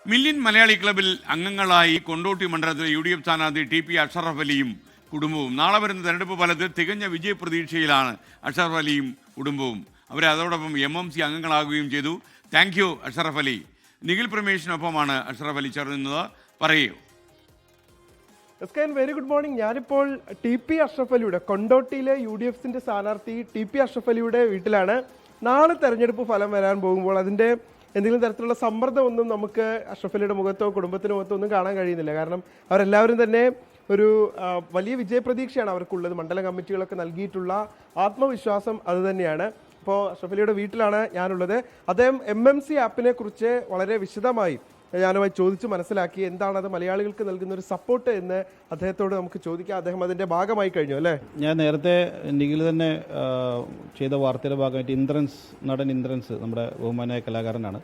Million Malayali ക്ലബിൽ അംഗങ്ങളായി കൊണ്ടോട്ടി മണ്ഡലത്തിലെ UDF സ്ഥാനാർത്ഥി TP അഷറഫ് അലിയും കുടുംബവും. നാളെ വരുന്ന തെരഞ്ഞെടുപ്പ് ഫലത്തിൽ തികഞ്ഞ വിജയപ്രതീക്ഷയിലാണ് അഷറഫ് അലിയും കുടുംബവും. അവരെ അതോടൊപ്പം MMC അംഗങ്ങളാകുകയും ചെയ്തു. Thank you Ashraf Ali. നിഖിൽ പ്രമേഷിനൊപ്പമാണ് അഷറഫ് അലി ചേർന്നത്. പറയൂ. Very good morning. ഞാനിപ്പോൾ TP അഷ്റഫ് അലിയുടെ കൊണ്ടോട്ടിയിലെ UDFന്റെ സ്ഥാനാർത്ഥി TP അഷ്റഫ് അലിയുടെ വീട്ടിലാണ്. നാളെ തെരഞ്ഞെടുപ്പ് ഫലം വരാൻ പോകുമ്പോൾ അതിൻ്റെ എന്തെങ്കിലും തരത്തിലുള്ള സമ്മർദ്ദമൊന്നും നമുക്ക് അഷ്റഫ് അലിയുടെ മുഖത്തോ കുടുംബത്തിൻ്റെ മുഖത്തോ ഒന്നും കാണാൻ കഴിയുന്നില്ല. കാരണം അവരെല്ലാവരും തന്നെ ഒരു വലിയ വിജയപ്രതീക്ഷയാണ് അവർക്കുള്ളത്. മണ്ഡലം കമ്മിറ്റികളൊക്കെ നൽകിയിട്ടുള്ള ആത്മവിശ്വാസം അത് തന്നെയാണ്. ഇപ്പോൾ അഷ്റഫ് അലിയുടെ വീട്ടിലാണ് ഞാനുള്ളത്. അദ്ദേഹം MMC ആപ്പിനെ കുറിച്ച് വളരെ വിശദമായി ഞാനുമായി ചോദിച്ച് മനസ്സിലാക്കി. എന്താണത് മലയാളികൾക്ക് നൽകുന്ന ഒരു സപ്പോർട്ട് എന്ന് അദ്ദേഹത്തോട് നമുക്ക് ചോദിക്കാം. അദ്ദേഹം അതിൻ്റെ ഭാഗമായി കഴിഞ്ഞു അല്ലേ? ഞാൻ നേരത്തെ നിഖിൽ തന്നെ ചെയ്ത വാർത്തയുടെ ഭാഗമായിട്ട് നടൻ ഇന്ദ്രൻസ് നമ്മുടെ ബഹുമാനായ കലാകാരനാണ്.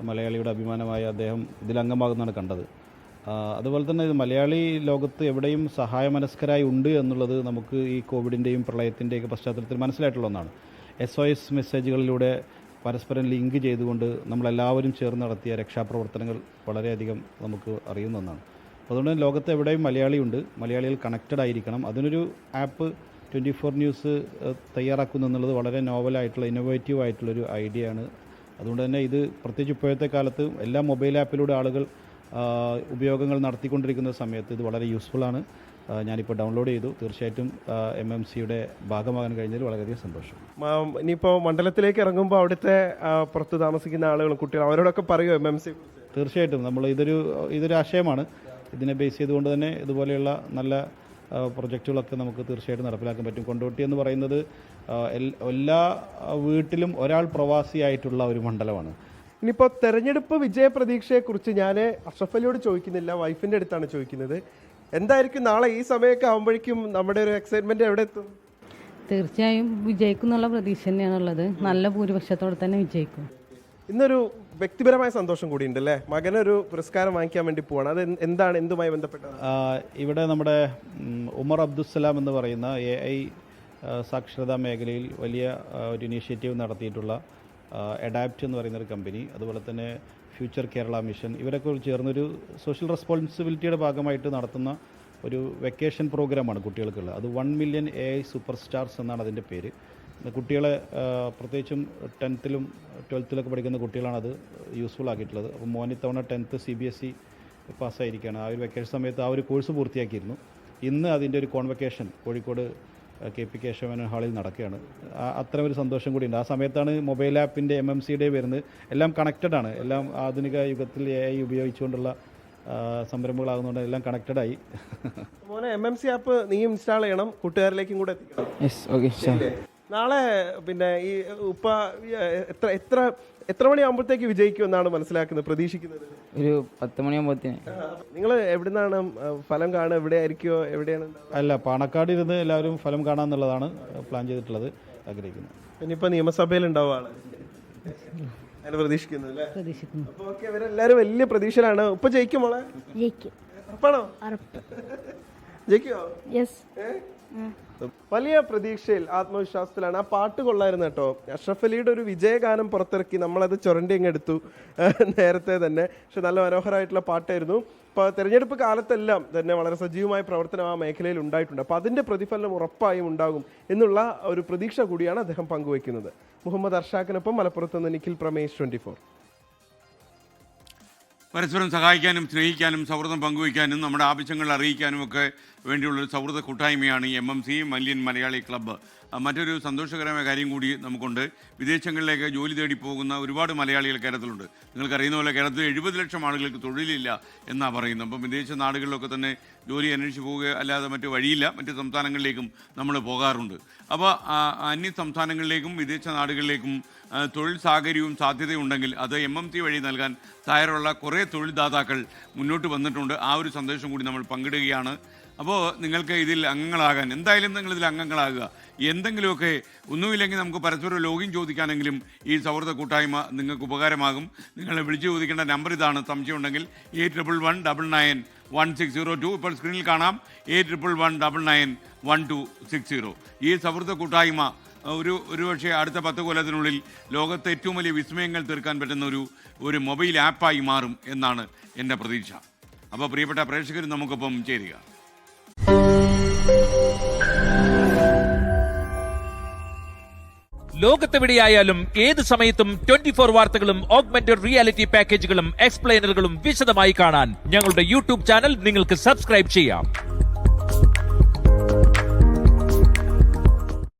മലയാളിയുടെ അഭിമാനമായ അദ്ദേഹം ഇതിലംഗമാകുന്നതാണ് കണ്ടത്. അതുപോലെ തന്നെ ഇത് മലയാളി ലോകത്ത് എവിടെയും സഹായമനസ്കരായി ഉണ്ട് എന്നുള്ളത് നമുക്ക് ഈ കോവിഡിൻ്റെയും പ്രളയത്തിൻ്റെയൊക്കെ പശ്ചാത്തലത്തിൽ മനസ്സിലായിട്ടുള്ള ഒന്നാണ്. SOS മെസ്സേജുകളിലൂടെ പരസ്പരം ലിങ്ക് ചെയ്തുകൊണ്ട് നമ്മളെല്ലാവരും ചേർന്ന് നടത്തിയ രക്ഷാപ്രവർത്തനങ്ങൾ വളരെയധികം നമുക്ക് അറിയുന്ന ഒന്നാണ്. അതുകൊണ്ട് തന്നെ ലോകത്ത് എവിടെയും മലയാളിയുണ്ട്, മലയാളികൾ കണക്റ്റഡ് ആയിരിക്കണം. അതിനൊരു ആപ്പ് 24 ന്യൂസ് തയ്യാറാക്കുന്നു എന്നുള്ളത് വളരെ നോവലായിട്ടുള്ള ഇന്നോവേറ്റീവ് ആയിട്ടുള്ളൊരു ഐഡിയ ആണ്. അതുകൊണ്ട് തന്നെ ഇത് പ്രത്യേകിച്ച് ഇപ്പോഴത്തെ കാലത്ത് എല്ലാ മൊബൈൽ ആപ്പിലൂടെ ആളുകൾ ഉപയോഗങ്ങൾ നടത്തിക്കൊണ്ടിരിക്കുന്ന സമയത്ത് ഇത് വളരെ യൂസ്ഫുള്ളാണ്. ഞാനിപ്പോൾ ഡൗൺലോഡ് ചെയ്തു. തീർച്ചയായിട്ടും MMCയുടെ ഭാഗമാകാൻ കഴിഞ്ഞതിൽ വളരെയധികം സന്തോഷം. ഇനിയിപ്പോൾ മണ്ഡലത്തിലേക്ക് ഇറങ്ങുമ്പോൾ അവിടുത്തെ പുറത്ത് താമസിക്കുന്ന ആളുകളും കുട്ടികളും അവരോടൊക്കെ പറയുമോ MMC? തീർച്ചയായിട്ടും നമ്മൾ ഇതൊരു ആശയമാണ്. ഇതിനെ ബേസ് ചെയ്തുകൊണ്ട് തന്നെ ഇതുപോലെയുള്ള നല്ല പ്രൊജക്റ്റുകളൊക്കെ നമുക്ക് തീർച്ചയായിട്ടും നടപ്പിലാക്കാൻ പറ്റും. കൊണ്ടോട്ടി എന്ന് പറയുന്നത് എല്ലാ വീട്ടിലും ഒരാൾ പ്രവാസിയായിട്ടുള്ള ഒരു മണ്ഡലമാണ്. ഇനിയിപ്പോൾ തെരഞ്ഞെടുപ്പ് വിജയപ്രതീക്ഷയെക്കുറിച്ച് ഞാൻ അഷ്റഫ് അലിയോട് ചോദിക്കുന്നില്ല, വൈഫിൻ്റെ അടുത്താണ് ചോദിക്കുന്നത്. എന്തായിരിക്കും നാളെ ഈ സമയമൊക്കെ ആകുമ്പോഴേക്കും നമ്മുടെ ഒരു എക്സൈറ്റ്മെന്റ് എവിടെ എത്തും? തീർച്ചയായും വിജയിക്കും എന്നുള്ള പ്രതീക്ഷ തന്നെയാണുള്ളത്. നല്ല ഭൂരിപക്ഷത്തോടെ തന്നെ വിജയിക്കും. ഇന്നൊരു വ്യക്തിപരമായ സന്തോഷം കൂടി ഉണ്ട് അല്ലേ? മകനൊരു പുരസ്കാരം വാങ്ങിക്കാൻ വേണ്ടി പോവാണ്. അത് എന്താണ്, എന്തുമായി ബന്ധപ്പെട്ടത്? ഇവിടെ നമ്മുടെ ഉമർ അബ്ദുസ്സലാം എന്ന് പറയുന്ന AI സാക്ഷരതാ മേഖലയിൽ വലിയ ഒരു ഇനീഷ്യേറ്റീവ് നടത്തിയിട്ടുള്ള അഡാപ്റ്റ് എന്ന് പറയുന്നൊരു കമ്പനി, അതുപോലെ തന്നെ ഫ്യൂച്ചർ കേരള മിഷൻ, ഇവരൊക്കെ ചേർന്നൊരു സോഷ്യൽ റെസ്പോൺസിബിലിറ്റിയുടെ ഭാഗമായിട്ട് നടത്തുന്ന ഒരു വെക്കേഷൻ പ്രോഗ്രാമാണ് കുട്ടികൾക്കുള്ളത്. അത് 1 മില്യൺ AI സൂപ്പർ സ്റ്റാർസ് എന്നാണ് അതിൻ്റെ പേര്. കുട്ടികളെ പ്രത്യേകിച്ചും 10th-ലും 12th-ലൊക്കെ പഠിക്കുന്ന കുട്ടികളാണ് അത് യൂസ്ഫുൾ ആക്കിയിട്ടുള്ളത്. അപ്പോൾ മോനിത്തവണ 10th CBSE പാസ്സായിരിക്കുകയാണ്. ആ ഒരു വെക്കേഷൻ സമയത്ത് ആ ഒരു കോഴ്സ് പൂർത്തിയാക്കിയിരുന്നു. ഇന്ന് അതിൻ്റെ ഒരു കോൺവെക്കേഷൻ കോഴിക്കോട് KP കേശവൻ ഹാളിൽ നടക്കുകയാണ്. അത്തരം ഒരു സന്തോഷം കൂടിയുണ്ട്. ആ സമയത്താണ് മൊബൈൽ ആപ്പിൻ്റെ MMCയുടെ വരുന്നത്. എല്ലാം കണക്റ്റഡ് ആണ്. എല്ലാം ആധുനിക യുഗത്തിൽ AI ഉപയോഗിച്ചുകൊണ്ടുള്ള സംരംഭങ്ങളാകുന്നതുകൊണ്ട് എല്ലാം കണക്റ്റഡായി. മോനെ, MMC ആപ്പ് നീ ഇൻസ്റ്റാൾ ചെയ്യണം, കൂട്ടുകാരിലേക്കും കൂടെ എത്തിക്കണം. നാളെ പിന്നെ ഈ ഉപ്പ എത്ര മണിയാകുമ്പോഴത്തേക്ക് വിജയിക്കും എന്നാണ് മനസ്സിലാക്കുന്നത്, പ്രതീക്ഷിക്കുന്നത്? ഒരു 10 മണിയാകുമ്പോഴത്തേന്. നിങ്ങൾ എവിടുന്നാണ് ഫലം കാണുക? എവിടെ ആയിരിക്കുമോ? എവിടെയാണ്? അല്ല, പാണക്കാട് ഇരുന്ന് എല്ലാവരും ഫലം കാണാമെന്നുള്ളതാണ് പ്ലാൻ ചെയ്തിട്ടുള്ളത്, ആഗ്രഹിക്കുന്നത്. ഇനിയിപ്പോൾ നിയമസഭയിൽ ഉണ്ടാവുകയാണ് അതിന് പ്രതീക്ഷിക്കുന്നത് അല്ലേ? പ്രതീക്ഷിക്കുന്നു. അപ്പോൾ ഓക്കെ, ഇവരെല്ലാവരും വലിയ പ്രതീക്ഷയിലാണ്. ഉപ്പ ജയിക്കും മോളെ? ജയിക്കും. ഉറപ്പാണോ? ജയിക്കുമോ? യെസ്. വലിയ പ്രതീക്ഷയിൽ, ആത്മവിശ്വാസത്തിലാണ്. ആ പാട്ട് കൊള്ളായിരുന്നു കേട്ടോ. അഷ്റഫ് അലിയുടെ ഒരു വിജയഗാനം പുറത്തിറക്കി, നമ്മളത് ചുരണ്ടി അങ്ങ് എടുത്തു നേരത്തെ തന്നെ. പക്ഷെ നല്ല മനോഹരമായിട്ടുള്ള പാട്ടായിരുന്നു. ഇപ്പോൾ തെരഞ്ഞെടുപ്പ് കാലത്തെല്ലാം തന്നെ വളരെ സജീവമായ പ്രവർത്തനം ആ മേഖലയിൽ ഉണ്ടായിട്ടുണ്ട്. അപ്പോൾ അതിൻ്റെ പ്രതിഫലനം ഉറപ്പായും ഉണ്ടാകും എന്നുള്ള ഒരു പ്രതീക്ഷ കൂടിയാണ് അദ്ദേഹം പങ്കുവയ്ക്കുന്നത്. മുഹമ്മദ് അർഷാഖിനൊപ്പം മലപ്പുറത്ത് നിന്ന് നിഖിൽ പ്രമേഷ്, 24. പരസ്പരം സഹായിക്കാനും സ്നേഹിക്കാനും സൗഹൃദം പങ്കുവയ്ക്കാനും നമ്മുടെ ആവശ്യങ്ങൾ അറിയിക്കാനും ഒക്കെ വേണ്ടിയുള്ളൊരു സൗഹൃദ കൂട്ടായ്മയാണ് ഈ MMC മില്യൻ മലയാളി ക്ലബ്ബ്. മറ്റൊരു സന്തോഷകരമായ കാര്യം കൂടി നമുക്കുണ്ട്. വിദേശങ്ങളിലേക്ക് ജോലി തേടി പോകുന്ന ഒരുപാട് മലയാളികൾ കേരളത്തിലുണ്ട്. നിങ്ങൾക്കറിയുന്ന പോലെ കേരളത്തിൽ 70 ലക്ഷം ആളുകൾക്ക് തൊഴിലില്ല എന്നാണ് പറയുന്നത്. അപ്പം വിദേശ നാടുകളിലൊക്കെ തന്നെ ജോലി അന്വേഷിച്ച് പോവുക അല്ലാതെ മറ്റു വഴിയില്ല. മറ്റ് സംസ്ഥാനങ്ങളിലേക്കും നമ്മൾ പോകാറുണ്ട്. അപ്പോൾ അന്യ സംസ്ഥാനങ്ങളിലേക്കും വിദേശ നാടുകളിലേക്കും തൊഴിൽ സാഹചര്യവും സാധ്യതയും ഉണ്ടെങ്കിൽ അത് MMC വഴി നൽകാൻ തയ്യാറുള്ള കുറേ തൊഴിൽദാതാക്കൾ മുന്നോട്ട് വന്നിട്ടുണ്ട്. ആ ഒരു സന്ദേശം കൂടി നമ്മൾ പങ്കിടുകയാണ്. അപ്പോൾ നിങ്ങൾക്ക് ഇതിൽ അംഗങ്ങളാകാൻ, എന്തായാലും നിങ്ങളിതിൽ അംഗങ്ങളാകുക. എന്തെങ്കിലുമൊക്കെ ഒന്നുമില്ലെങ്കിൽ നമുക്ക് പരസ്പരം ലോഗിൻ ചോദിക്കാനെങ്കിലും ഈ സൗഹൃദ കൂട്ടായ്മ നിങ്ങൾക്ക് ഉപകാരമാകും. നിങ്ങളെ വിളിച്ചു ചോദിക്കേണ്ട നമ്പർ ഇതാണ്. സംശയം ഉണ്ടെങ്കിൽ 8111991602. ഇപ്പോൾ സ്ക്രീനിൽ കാണാം 811199 1260. ഈ സൗഹൃദ കൂട്ടായ്മ ഒരുപക്ഷെ അടുത്ത 10 കൊല്ലത്തിനുള്ളിൽ ലോകത്തെ ഏറ്റവും വലിയ വിസ്മയങ്ങൾ തീർക്കാൻ പറ്റുന്ന ഒരു മൊബൈൽ ആപ്പായി മാറും എന്നാണ് എൻ്റെ പ്രതീക്ഷ. അപ്പോൾ പ്രിയപ്പെട്ട പ്രേക്ഷകർ നമുക്കൊപ്പം ചേരുക. ലോകത്തെവിടെയായാലും ഏത് സമയത്തും 24 വാർത്തകളും ഓഗ്മെന്റഡ് റിയാലിറ്റി പാക്കേജുകളും എക്സ്പ്ലെയിനറുകളും വിശദമായി കാണാൻ ഞങ്ങളുടെ യൂട്യൂബ് ചാനൽ നിങ്ങൾക്ക് സബ്സ്ക്രൈബ് ചെയ്യാം.